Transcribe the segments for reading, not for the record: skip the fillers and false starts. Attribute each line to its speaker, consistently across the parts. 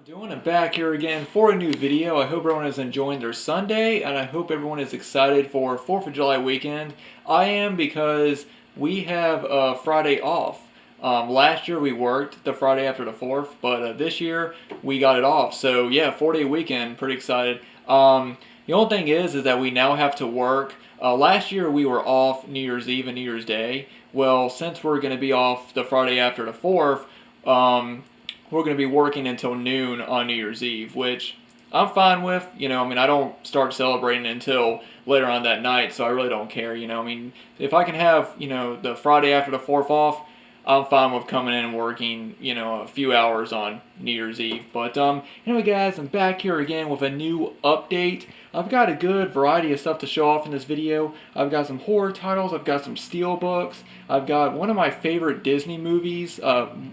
Speaker 1: I'm back here again for a new video. I hope everyone is enjoying their Sunday, and I hope everyone is excited for 4th of July weekend. I am, because we have Friday off. Last year we worked the Friday after the 4th, but this year we got it off. So yeah, 4-day weekend, pretty excited. The only thing is that we now have to work. Last year we were off New Year's Eve and New Year's Day. Well, since we're going to be off the Friday after the 4th, we're going to be working until noon on New Year's Eve, which I'm fine with. I don't start celebrating until later on that night, so I really don't care. If I can have, the Friday after the 4th off, I'm fine with coming in and working, a few hours on New Year's Eve. But anyway, guys, I'm back here again with a new update. I've got a good variety of stuff to show off in this video. I've got some horror titles, I've got some steelbooks, I've got one of my favorite Disney movies,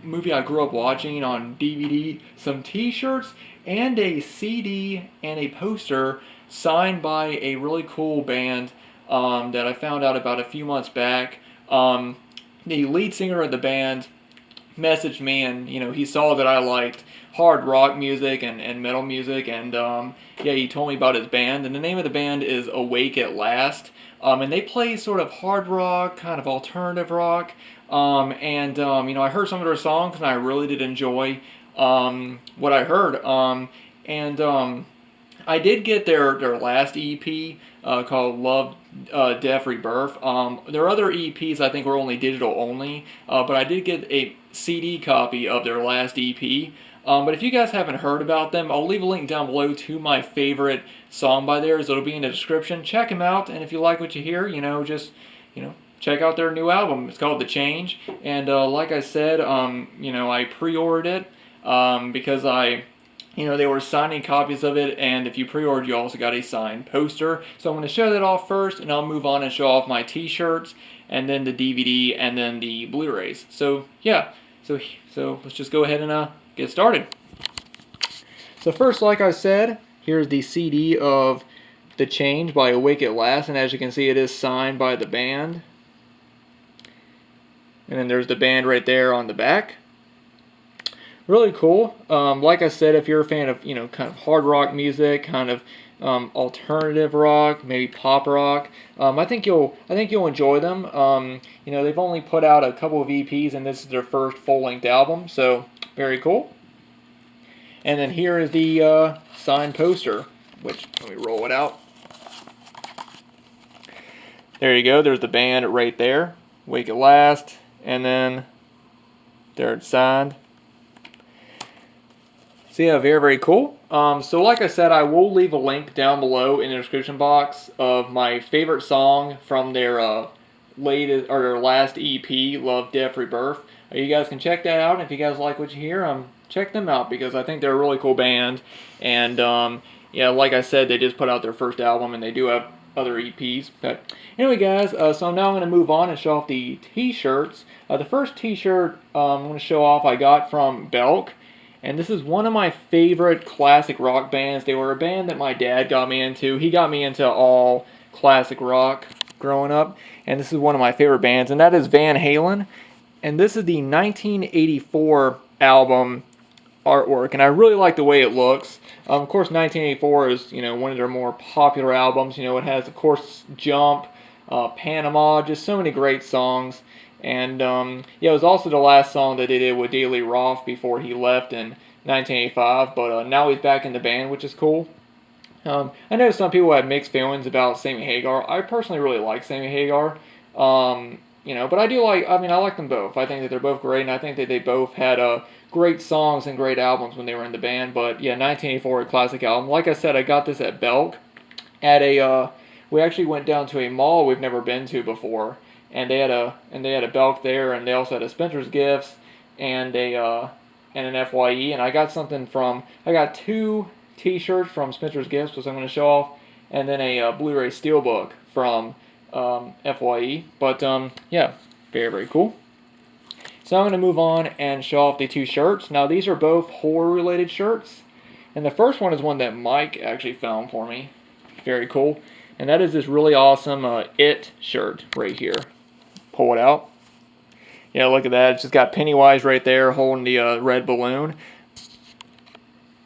Speaker 1: movie I grew up watching on DVD, some t-shirts, and a CD and a poster signed by a really cool band that I found out about a few months back. The lead singer of the band messaged me, and he saw that I liked hard rock music and metal music, and yeah, he told me about his band, and the name of the band is Awake at Last, and they play sort of hard rock, kind of alternative rock, I heard some of their songs, and I really did enjoy what I heard, I did get their last EP called Love, Death, Rebirth. Their other EPs I think were only digital only, but I did get a CD copy of their last EP. But if you guys haven't heard about them, I'll leave a link down below to my favorite song by theirs. It'll be in the description. Check them out, and if you like what you hear, just check out their new album. It's called The Change, and like I said, I pre-ordered it because they were signing copies of it, and if you pre-ordered, you also got a signed poster. So I'm going to show that off first, and I'll move on and show off my t-shirts, and then the DVD, and then the Blu-rays. So yeah, so let's just go ahead and get started. So first, like I said, here's the CD of The Change by Awake at Last, and as you can see, it is signed by the band. And then there's the band right there on the back. Really cool. Like I said, if you're a fan of kind of hard rock music, kind of alternative rock, maybe pop rock, I think you'll enjoy them. They've only put out a couple of EPs, and this is their first full-length album, so very cool. And then here is the signed poster, which let me roll it out. There you go. There's the band right there, Wake at Last, and then there it's signed. So yeah, very, very cool. So like I said, I will leave a link down below in the description box of my favorite song from their latest or their last EP, Love, Death, Rebirth. You guys can check that out. If you guys like what you hear, check them out because I think they're a really cool band. And yeah, like I said, they just put out their first album, and they do have other EPs. But anyway, guys, so now I'm going to move on and show off the t-shirts. The first t-shirt I'm going to show off I got from Belk. And this is one of my favorite classic rock bands. They were a band that my dad got me into. He got me into all classic rock growing up. And this is one of my favorite bands, and that is Van Halen. And this is the 1984 album artwork, and I really like the way it looks. Of course, 1984 is one of their more popular albums. It has, of course, Jump, Panama, just so many great songs. And yeah, it was also the last song that they did with Daily Roth before he left in 1985. But now he's back in the band, which is cool. I know some people have mixed feelings about Sammy Hagar. I personally really like Sammy Hagar. But I do like. I like them both. I think that they're both great, and I think that they both had great songs and great albums when they were in the band. But yeah, 1984, a classic album. Like I said, I got this at Belk. At a we actually went down to a mall we've never been to before. And they had a Belk there, and they also had a Spencer's Gifts and an FYE. And I got I got 2 T-shirts from Spencer's Gifts, which I'm going to show off, and then a Blu-ray Steelbook from FYE. But yeah, very, very cool. So I'm going to move on and show off the 2 shirts. Now these are both horror-related shirts, and the first one is one that Mike actually found for me. Very cool. And that is this really awesome It shirt right here. Pull it out. Yeah, look at that. It's just got Pennywise right there holding the red balloon. And then, of course, the It shirt. And then, of course, the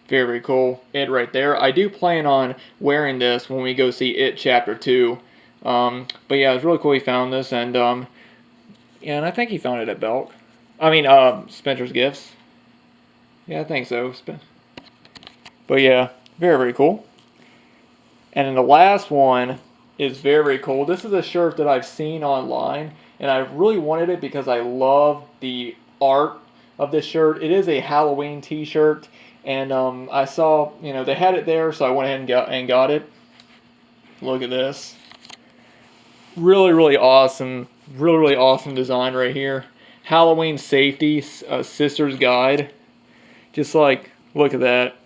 Speaker 1: Very, very cool. It right there. I do plan on wearing this when we go see It Chapter 2. But yeah, it's really cool he found this, and yeah, and I think he found it at Belk. I mean, Spencer's Gifts. Yeah, I think so. But yeah, very, very cool. And then the last one is very, very cool. This is a shirt that I've seen online, and I really wanted it because I love the art of this shirt. It is a Halloween t-shirt, and I saw, they had it there, so I went ahead and got it. Look at this. Really, really awesome. Really, really awesome design right here. Halloween Safety, Sister's Guide. Just like, look at that.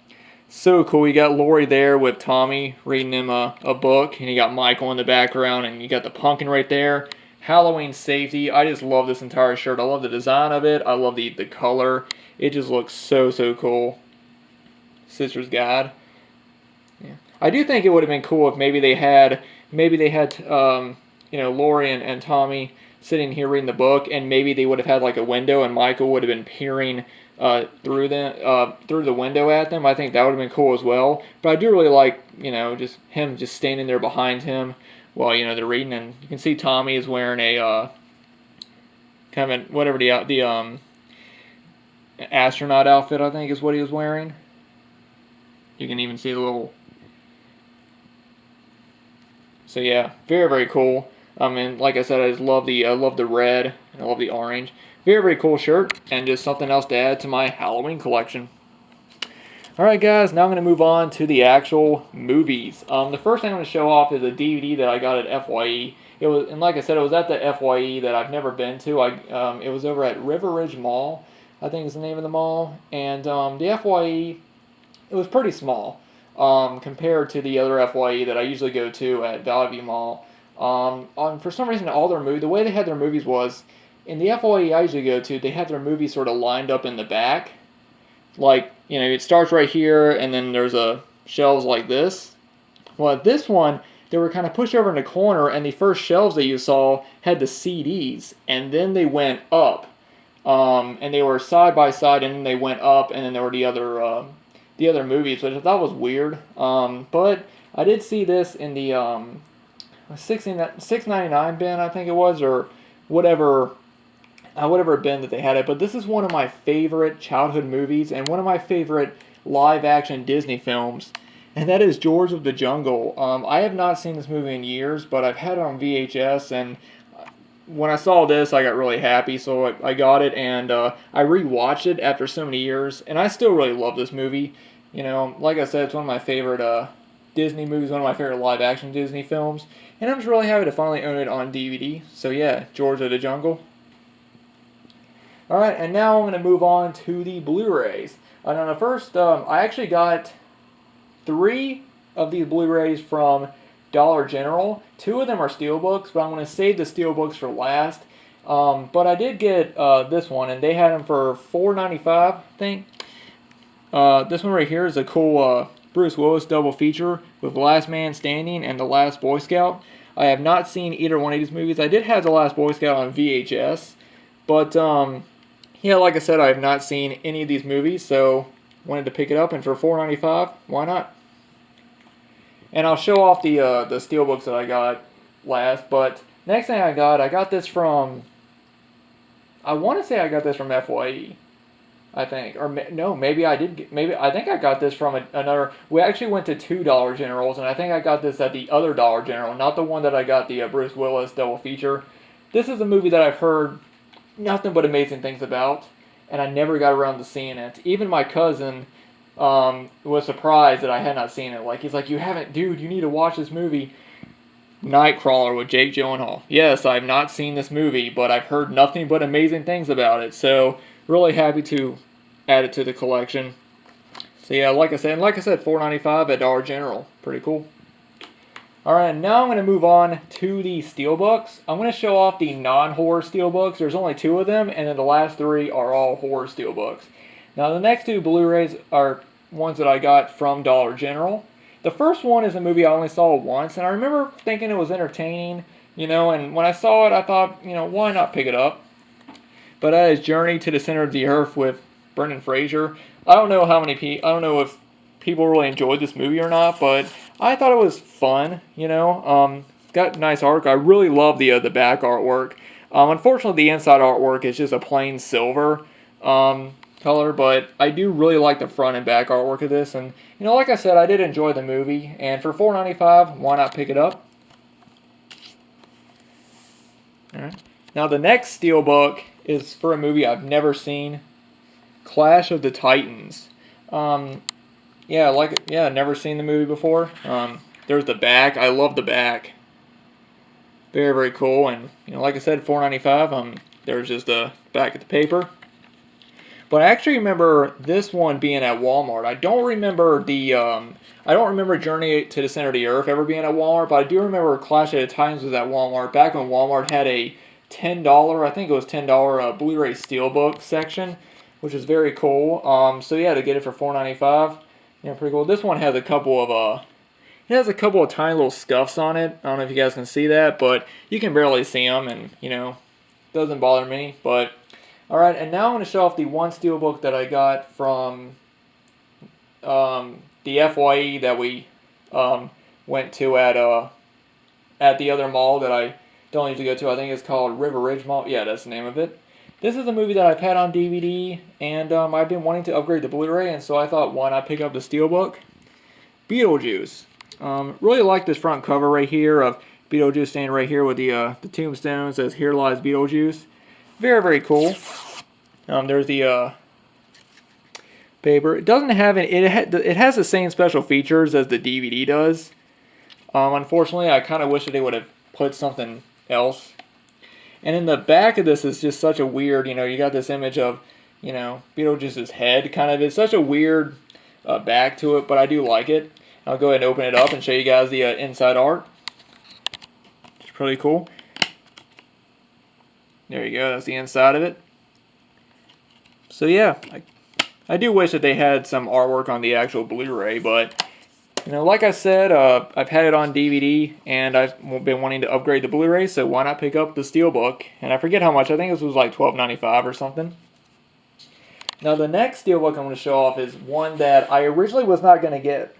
Speaker 1: So cool. You got Lori there with Tommy reading him a book, and you got Michael in the background, and you got the pumpkin right there. Halloween Safety. I just love this entire shirt. I love the design of it. I love the color. It just looks so, so cool. Sister's Guide. Yeah. I do think it would have been cool if maybe they had Lori and Tommy sitting here reading the book, and maybe they would have had like a window, and Michael would have been peering through the window at them. I think that would have been cool as well. But I do really like, just him just standing there behind him while they're reading, and you can see Tommy is wearing a kind of whatever the astronaut outfit, I think is what he was wearing. You can even see the little. So yeah, very, very cool. And like I said, I just love the red and I love the orange. Very, very cool shirt, and just something else to add to my Halloween collection. Alright guys, now I'm going to move on to the actual movies. The first thing I'm going to show off is a DVD that I got at FYE. And like I said, it was at the FYE that I've never been to. It was over at River Ridge Mall, I think is the name of the mall. And the FYE, it was pretty small compared to the other FYE that I usually go to at Valley View Mall. For some reason, the way they had their movies was, in the FYE I usually go to, they had their movies sort of lined up in the back. Like, it starts right here, and then there's shelves like this. Well, at this one, they were kind of pushed over in the corner, and the first shelves that you saw had the CDs, and then they went up. And they were side by side, and then they went up, and then there were the other movies, which I thought was weird. But I did see this in the $6.99 bin, I think it was, or whatever bin that they had it. But this is one of my favorite childhood movies and one of my favorite live-action Disney films, and that is George of the Jungle. I have not seen this movie in years, but I've had it on VHS, and when I saw this, I got really happy, so I got it, and I rewatched it after so many years, and I still really love this movie. Like I said, it's one of my favorite Disney movies, one of my favorite live-action Disney films, and I'm just really happy to finally own it on DVD. So yeah, George of the Jungle. Alright, and now I'm going to move on to the Blu-rays. Now the first, I actually got 3 of these Blu-rays from Dollar General. 2 of them are Steelbooks, but I'm going to save the Steelbooks for last. But I did get this one, and they had them for $4.95, I think. This one right here is a cool Bruce Willis double feature with Last Man Standing and The Last Boy Scout. I have not seen either one of these movies. I did have The Last Boy Scout on VHS, but yeah, like I said, I have not seen any of these movies, so wanted to pick it up, and for $4.95, why not? And I'll show off the Steelbooks that I got last, but next thing I got this from, I want to say I got this from FYE, I think, or no, maybe I did, I think I got this from another, we actually went to 2 Dollar Generals, and I think I got this at the other Dollar General, not the one that I got, the Bruce Willis double feature. This is a movie that I've heard nothing but amazing things about, and I never got around to seeing it. Even my cousin was surprised that I had not seen it. Like, he's like, you haven't, dude, you need to watch this movie. Nightcrawler with Jake Gyllenhaal. Yes, I've not seen this movie, but I've heard nothing but amazing things about it, so really happy to add it to the collection. So yeah, like I said, $4.95 at Dollar General. Pretty cool. Alright, now I'm going to move on to the Steelbooks. I'm going to show off the non-horror Steelbooks. There's only 2 of them, and then the last 3 are all horror Steelbooks. Now, the next 2 Blu-rays are ones that I got from Dollar General. The first one is a movie I only saw once, and I remember thinking it was entertaining, and when I saw it, I thought, why not pick it up? But that is Journey to the Center of the Earth with Brendan Fraser. I don't know if people really enjoyed this movie or not, but I thought it was fun. You know, got nice artwork. I really love the back artwork. Unfortunately, the inside artwork is just a plain silver color, but I do really like the front and back artwork of this. And you know, like I said, I did enjoy the movie, and for $4.95, why not pick it up? All right. Now the next Steelbook is for a movie I've never seen, Clash of the Titans. Yeah, never seen the movie before. There's the back. I love the back. Very, very cool. And you know, like I said, $4.95. There's just the back of the paper. But I actually remember this one being at Walmart. I don't remember Journey to the Center of the Earth ever being at Walmart, but I do remember Clash of the Titans was at Walmart back when Walmart had a $10, I think it was $10 Blu-ray Steelbook section, which is very cool. So yeah, to get it for $4.95, yeah, pretty cool. This one has a couple of tiny little scuffs on it. I don't know if you guys can see that, but you can barely see them, and you know, doesn't bother me. But all right, and now I'm going to show off the one Steelbook that I got from the FYE that we went to at the other mall that I don't usually go to. I think it's called River Ridge Mall. Yeah, that's the name of it. This is a movie that I've had on DVD, and I've been wanting to upgrade the Blu-ray, and so I thought, why not pick up the Steelbook? Beetlejuice. Really like this front cover right here of Beetlejuice standing right here with the tombstone. It says, "Here lies Beetlejuice." Very, very cool. There's the paper. It doesn't have it has the same special features as the DVD does. Unfortunately, I kind of wish that they would have put something else. And in the back of this is just such a weird, you know, you got this image of, you know, Beetlejuice's head, kind of. It's such a weird back to it, but I do like it. I'll go ahead and open it up and show you guys the inside art. It's pretty cool. There you go, that's the inside of it. So yeah, I do wish that they had some artwork on the actual Blu-ray, but you know, like I said, I've had it on DVD, and I've been wanting to upgrade the Blu-ray, so why not pick up the Steelbook? And I forget how much, I think this was like $12.95 or something. Now the next Steelbook I'm going to show off is one that I originally was not going to get.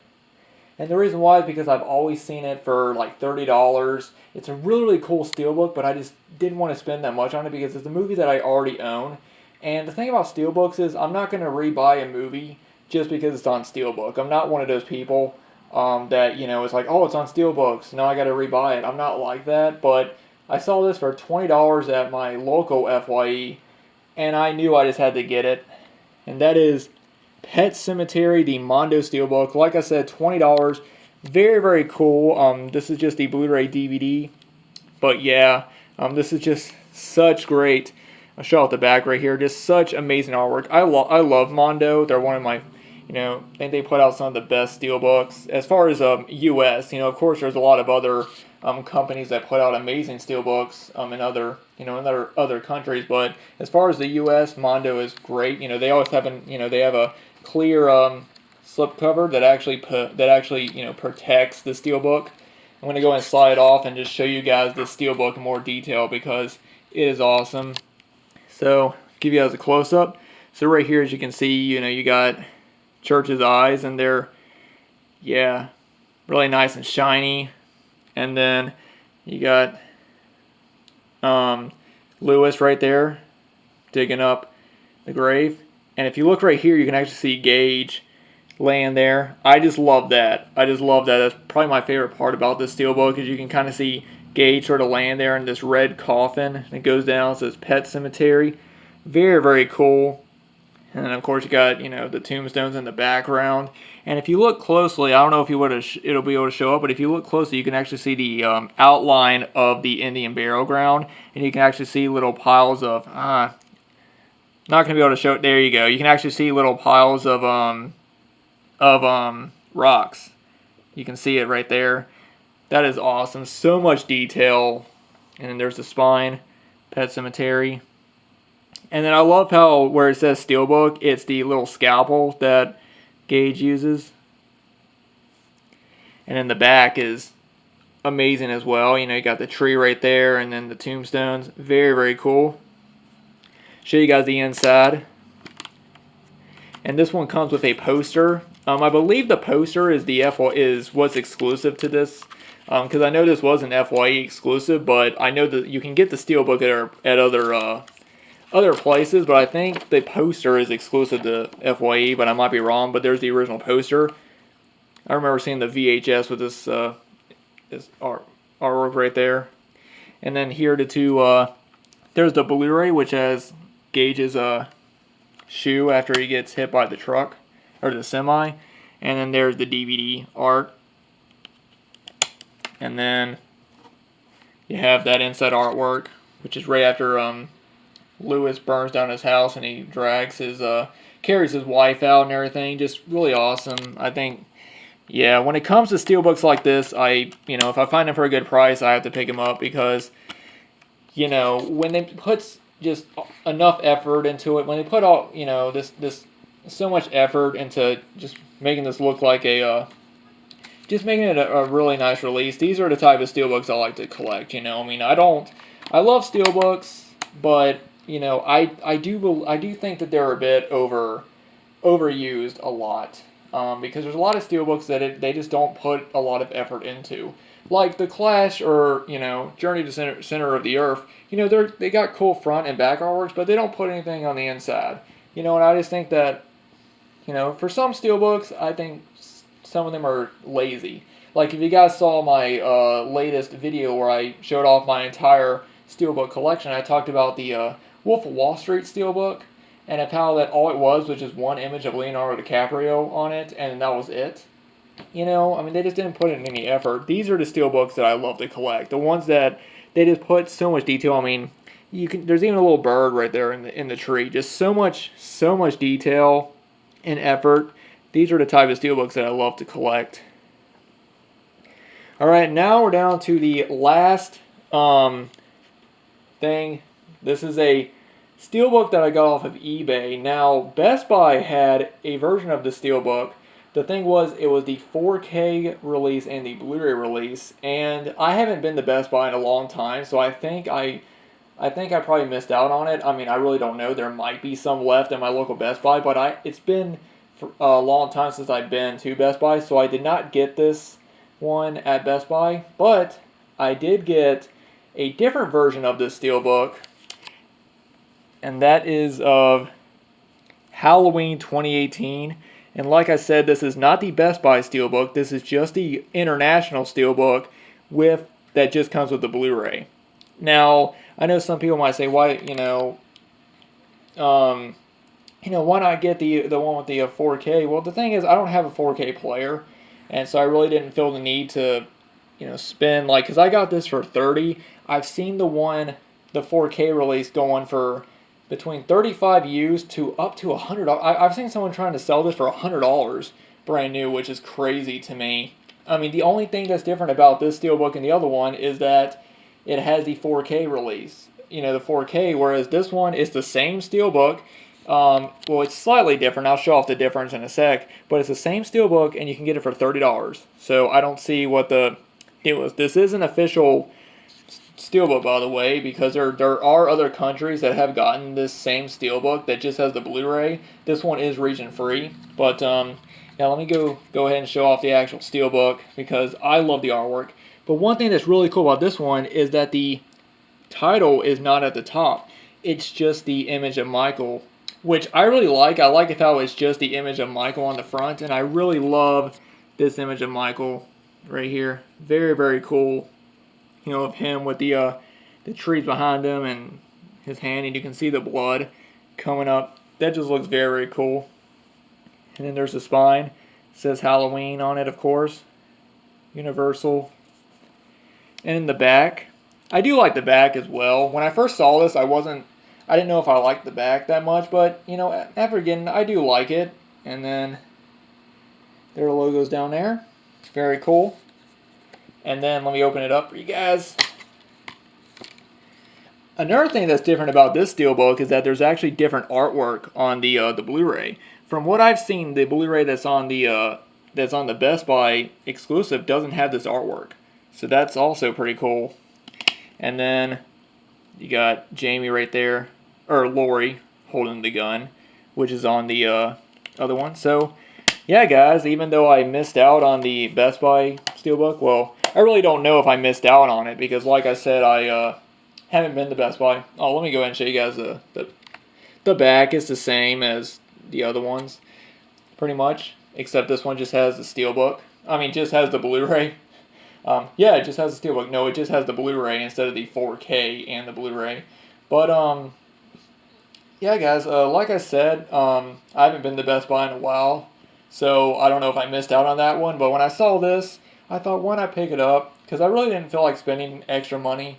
Speaker 1: And the reason why is because I've always seen it for like $30. It's a really, really cool Steelbook, but I just didn't want to spend that much on it because it's a movie that I already own. And the thing about Steelbooks is I'm not going to rebuy a movie just because it's on Steelbook. I'm not one of those people that, you know, it's like, oh, it's on Steelbooks, now I got to rebuy it. I'm not like that, but I saw this for $20 at my local FYE, and I knew I just had to get it. And that is Pet Sematary, the Mondo Steelbook. Like I said, $20. Very, very cool. This is just the Blu-ray DVD. But yeah, this is just such great. I'll show out the back right here. Just such amazing artwork. I love Mondo. They're one of my, you know, I think they put out some of the best Steelbooks. As far as U.S., you know, of course, there's a lot of other companies that put out amazing Steelbooks in other, you know, in other countries. But as far as the U.S., Mondo is great. You know, they always have they have a clear slipcover that actually you know, protects the Steelbook. I'm going to go and slide it off and just show you guys the Steelbook in more detail because it is awesome. So, give you guys a close-up. So right here, as you can see, you know, you got Church's eyes, and they're, yeah, really nice and shiny. And then you got Lewis right there digging up the grave. And if you look right here, you can actually see Gage laying there. I just love that. I just love that. That's probably my favorite part about this Steelbook, is you can kind of see Gage sort of laying there in this red coffin. And it goes down, it says Pet Sematary. Very, very cool. And then, of course, you got, you know, the tombstones in the background. And if you look closely, I don't know if it'll be able to show up, but if you look closely, you can actually see the outline of the Indian burial ground. And you can actually see little piles of, not going to be able to show it. There you go. You can actually see little piles of rocks. You can see it right there. That is awesome. So much detail. And then there's the spine, Pet Sematary. And then I love how where it says Steelbook, it's the little scalpel that Gage uses. And then the back is amazing as well. You know, you got the tree right there and then the tombstones. Very, very cool. Show you guys the inside. And this one comes with a poster. I believe the poster is what's exclusive to this, because I know this was an FYE exclusive, but I know that you can get the Steelbook at other places, but I think the poster is exclusive to FYE, but I might be wrong. But there's the original poster. I remember seeing the VHS with this artwork right there, and then here there's the Blu-ray, which has Gage's shoe after he gets hit by the truck or the semi, and then there's the DVD art, and then you have that inside artwork, which is right after Lewis burns down his house and he carries his wife out and everything. Just really awesome. I think, yeah, when it comes to steelbooks like this, if I find them for a good price, I have to pick them up, because, when they put just enough effort into it, when they put all, this so much effort into just making this look like just making it a really nice release. These are the type of steelbooks I like to collect. I love steelbooks, but I do think that they're a bit overused a lot, because there's a lot of steelbooks that they just don't put a lot of effort into, like the Clash or Journey to Center of the Earth. They got cool front and back artworks, but they don't put anything on the inside. And I just think that for some steelbooks, I think some of them are lazy. Like if you guys saw my latest video where I showed off my entire steelbook collection, I talked about the Wolf of Wall Street steelbook, and of how that all it was just one image of Leonardo DiCaprio on it, and that was it. They just didn't put in any effort. These are the steelbooks that I love to collect. The ones that they just put so much detail. There's even a little bird right there in the tree. Just so much detail and effort. These are the type of steelbooks that I love to collect. All right, now we're down to the last thing. This is a steelbook that I got off of eBay. Now, Best Buy had a version of the steelbook. The thing was, it was the 4K release and the Blu-ray release, and I haven't been to Best Buy in a long time, so I think I probably missed out on it. I really don't know. There might be some left in my local Best Buy, but it's been a long time since I've been to Best Buy, so I did not get this one at Best Buy, but I did get a different version of this steelbook, and that is of Halloween 2018. And like I said, this is not the Best Buy steelbook. This is just the international steelbook that just comes with the Blu-ray. Now, I know some people might say, why not get the one with the 4K? Well, the thing is, I don't have a 4K player, and so I really didn't feel the need to, spend, because I got this for $30. I've seen the 4K release going for between $35 used to up to $100. I've seen someone trying to sell this for $100 brand new, which is crazy to me. The only thing that's different about this steelbook and the other one is that it has the 4K release. The 4K, whereas this one is the same steelbook. Well, it's slightly different. I'll show off the difference in a sec. But it's the same steelbook, and you can get it for $30. So I don't see what the deal is. This is an official steelbook, by the way, because there are other countries that have gotten this same steelbook that just has the Blu-ray. This one is region free, but now let me go ahead and show off the actual steelbook, because I love the artwork. But one thing that's really cool about this one is that the title is not at the top. It's just the image of Michael, which I really like. I like how it's just the image of Michael on the front, and I really love this image of Michael right here. Very, very cool. Of him with the trees behind him and his hand, and you can see the blood coming up. That just looks very, very cool. And then there's the spine. It says Halloween on it, of course. Universal. And in the back, I do like the back as well. When I first saw this, I didn't know if I liked the back that much, but after getting, I do like it. And then there are logos down there. Very cool. And then let me open it up for you guys. Another thing that's different about this steelbook is that there's actually different artwork on the Blu-ray. From what I've seen, the Blu-ray that's on the Best Buy exclusive doesn't have this artwork, so that's also pretty cool. And then you got Jamie right there, or Lori holding the gun, which is on the other one. So yeah, guys, even though I missed out on the Best Buy Steelbook, well, I really don't know if I missed out on it because, like I said, I haven't been to Best Buy. Oh, let me go ahead and show you guys the back. Is the same as the other ones, pretty much, except this one just has the Steelbook. I mean, just has the Blu-ray. Yeah, it just has the Steelbook. No, it just has the Blu-ray instead of the 4K and the Blu-ray. But yeah, guys, like I said, I haven't been to Best Buy in a while, so I don't know if I missed out on that one. But when I saw this, I thought, why not pick it up? Because I really didn't feel like spending extra money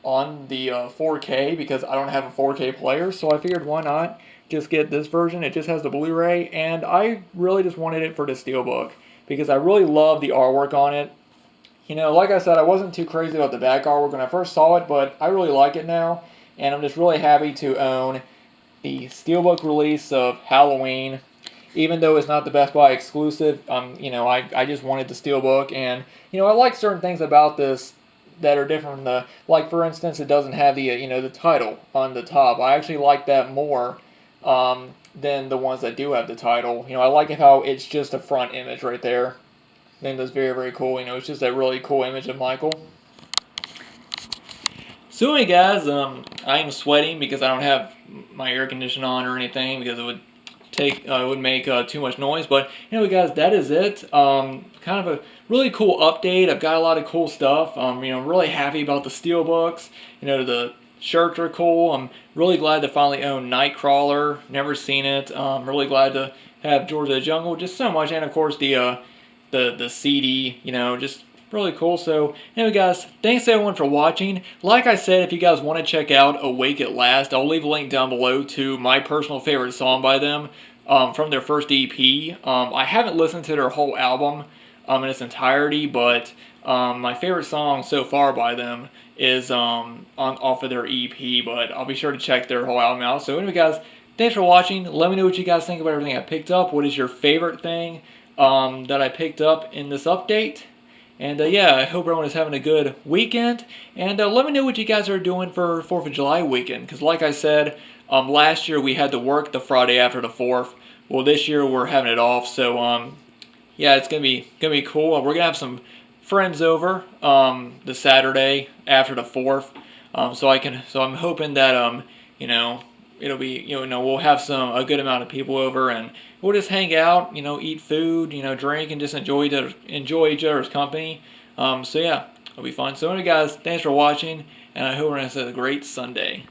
Speaker 1: on the 4K because I don't have a 4K player. So I figured, why not just get this version? It just has the Blu-ray, and I really just wanted it for the Steelbook because I really love the artwork on it. You know, like I said, I wasn't too crazy about the back artwork when I first saw it, but I really like it now, and I'm just really happy to own the Steelbook release of Halloween. Even though it's not the Best Buy exclusive, you know, I just wanted the Steelbook, and you know, I like certain things about this that are different from the, like for instance, it doesn't have the you know, the title on the top. I actually like that more than the ones that do have the title. You know, I like how it's just a front image right there. I think that's very, very cool. You know, it's just a really cool image of Michael. So anyway, guys, I am sweating because I don't have my air conditioner on or anything because it would it would make too much noise. But anyway, guys, that is it. Kind of a really cool update. I've got a lot of cool stuff. You know, I'm really happy about the Steelbooks. You know, the shirts are cool. I'm really glad to finally own Nightcrawler. Never seen it. I'm really glad to have George of the Jungle. Just so much, and of course the CD. You know, just really cool. So anyway, guys, thanks everyone for watching. Like I said, if you guys want to check out Awake at Last, I'll leave a link down below to my personal favorite song by them from their first EP. I haven't listened to their whole album in its entirety, but my favorite song so far by them is off of their EP, but I'll be sure to check their whole album out. So anyway, guys, thanks for watching. Let me know what you guys think about everything I picked up. What is your favorite thing that I picked up in this update? And yeah, I hope everyone is having a good weekend. And let me know what you guys are doing for 4th of July weekend. Because like I said, last year we had to work the Friday after the 4th. Well, this year we're having it off. So yeah, it's gonna be cool. We're gonna have some friends over the Saturday after the 4th. So I'm hoping that you know, it'll be, you know, we'll have a good amount of people over, and we'll just hang out, you know, eat food, you know, drink, and just enjoy each other's company. So yeah, it'll be fun. So anyway, guys, thanks for watching, and I hope everyone has a great Sunday.